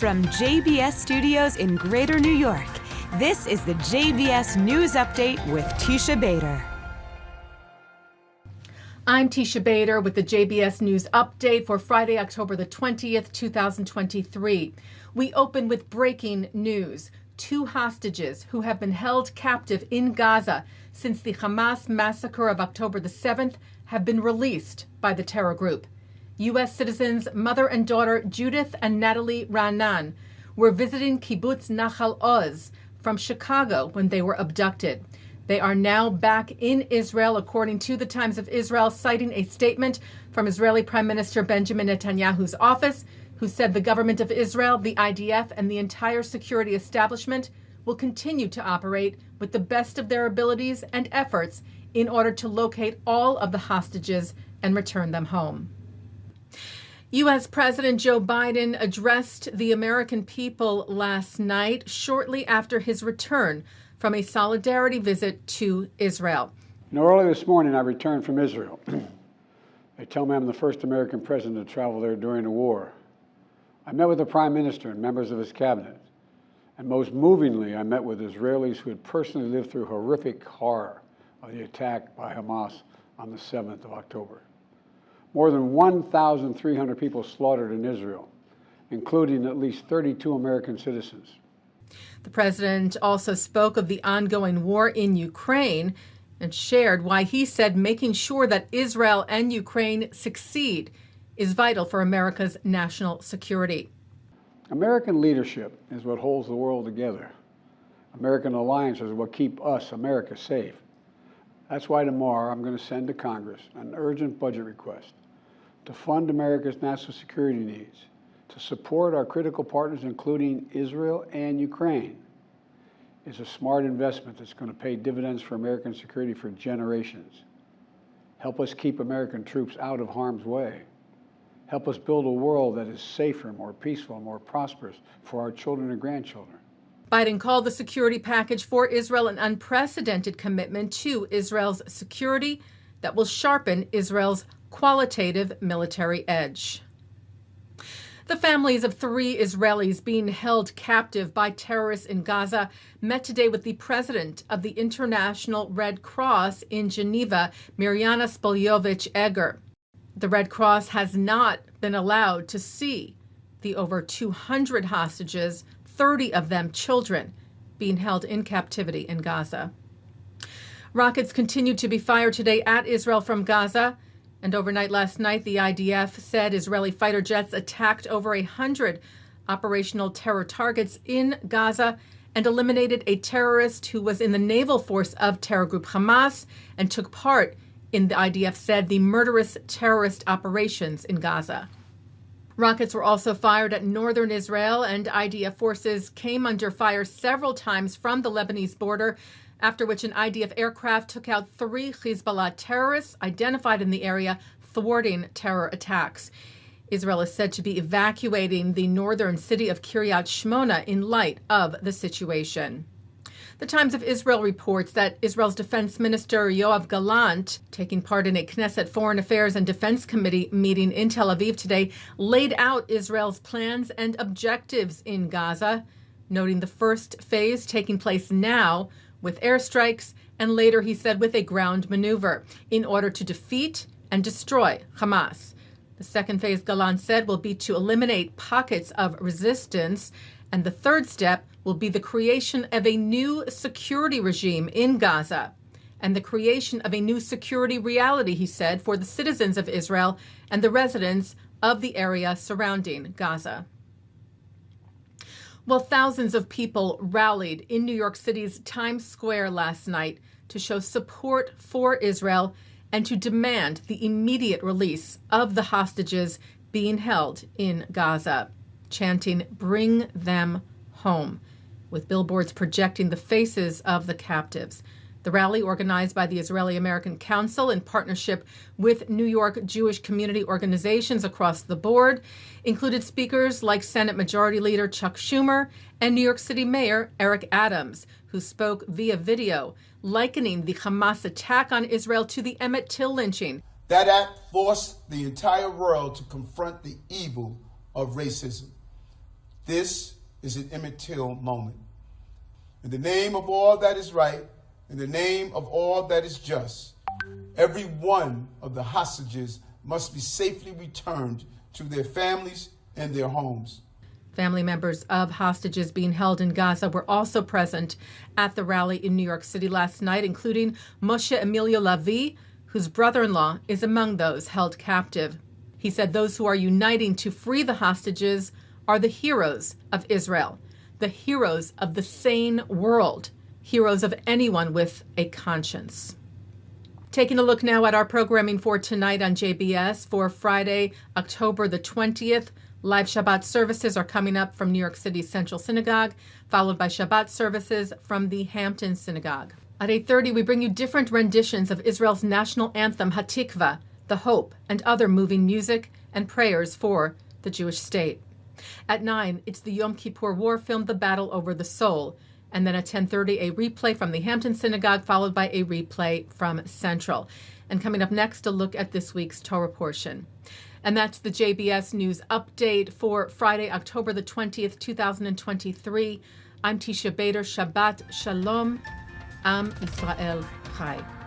From JBS Studios in Greater New York, this is the JBS News Update with Teisha Bader. I'm Teisha Bader with the JBS News Update for Friday, October the 20th, 2023. We open with breaking news. 2 hostages who have been held captive in Gaza since the Hamas massacre of October the 7th have been released by the terror group. U.S. citizens, mother and daughter Judith and Natalie Raanan, were visiting Kibbutz Nahal Oz from Chicago when they were abducted. They are now back in Israel, according to the Times of Israel, citing a statement from Israeli Prime Minister Benjamin Netanyahu's office, who said the government of Israel, the IDF, and the entire security establishment will continue to operate with the best of their abilities and efforts in order to locate all of the hostages and return them home. U.S. President Joe Biden addressed the American people last night, shortly after his return from a solidarity visit to Israel. Early this morning, I returned from Israel. They tell me I'm the first American president to travel there during the war. I met with the Prime Minister and members of his cabinet. And most movingly, I met with Israelis who had personally lived through horrific horror of the attack by Hamas on the 7th of October. More than 1,300 people slaughtered in Israel, including at least 32 American citizens. The president also spoke of the ongoing war in Ukraine and shared why he said making sure that Israel and Ukraine succeed is vital for America's national security. American leadership is what holds the world together. American alliances is what keep us, America, safe. That's why tomorrow I'm going to send to Congress an urgent budget request to fund America's national security needs, to support our critical partners, including Israel and Ukraine. It's a smart investment that's going to pay dividends for American security for generations. Help us keep American troops out of harm's way. Help us build a world that is safer, more peaceful, more prosperous for our children and grandchildren. Biden called the security package for Israel an unprecedented commitment to Israel's security that will sharpen Israel's qualitative military edge. The families of 3 Israelis being held captive by terrorists in Gaza met today with the president of the International Red Cross in Geneva, Mirjana Spoljovic-Egger. The Red Cross has not been allowed to see the over 200 hostages, 30 of them children, being held in captivity in Gaza. Rockets continued to be fired today at Israel from Gaza. And overnight last night, the IDF said Israeli fighter jets attacked over 100 operational terror targets in Gaza and eliminated a terrorist who was in the naval force of terror group Hamas and took part in, the IDF said, the murderous terrorist operations in Gaza. Rockets were also fired at northern Israel, and IDF forces came under fire several times from the Lebanese border, after which an IDF aircraft took out 3 Hezbollah terrorists identified in the area, thwarting terror attacks. Israel is said to be evacuating the northern city of Kiryat Shmona in light of the situation. The Times of Israel reports that Israel's Defense Minister Yoav Gallant, taking part in a Knesset Foreign Affairs and Defense Committee meeting in Tel Aviv today, laid out Israel's plans and objectives in Gaza, noting the first phase taking place now with airstrikes, and later, he said, with a ground maneuver in order to defeat and destroy Hamas. The second phase, Gallant said, will be to eliminate pockets of resistance, and the third step will be the creation of a new security regime in Gaza and the creation of a new security reality, he said, for the citizens of Israel and the residents of the area surrounding Gaza. Well, thousands of people rallied in New York City's Times Square last night to show support for Israel and to demand the immediate release of the hostages being held in Gaza, chanting, "Bring them home," with billboards projecting the faces of the captives. The rally, organized by the Israeli-American Council in partnership with New York Jewish community organizations across the board, included speakers like Senate Majority Leader Chuck Schumer and New York City Mayor Eric Adams, who spoke via video, likening the Hamas attack on Israel to the Emmett Till lynching. That act forced the entire world to confront the evil of racism. This is an Emmett Till moment. In the name of all that is right, in the name of all that is just, every one of the hostages must be safely returned to their families and their homes. Family members of hostages being held in Gaza were also present at the rally in New York City last night, including Moshe Emilio Lavi, whose brother-in-law is among those held captive. He said those who are uniting to free the hostages are the heroes of Israel, the heroes of the sane world, heroes of anyone with a conscience. Taking a look now at our programming for tonight on JBS for Friday, October the 20th. Live Shabbat services are coming up from New York City's Central Synagogue, followed by Shabbat services from the Hampton Synagogue. At 8:30, we bring you different renditions of Israel's national anthem, Hatikva, the hope, and other moving music and prayers for the Jewish state. At 9, it's the Yom Kippur War film, The Battle Over the Soul. And then at 10:30, a replay from the Hampton Synagogue, followed by a replay from Central. And coming up next, a look at this week's Torah Portion. And that's the JBS News Update for Friday, October the 20th, 2023. I'm Teisha Bader. Shabbat Shalom. Am Israel Chai.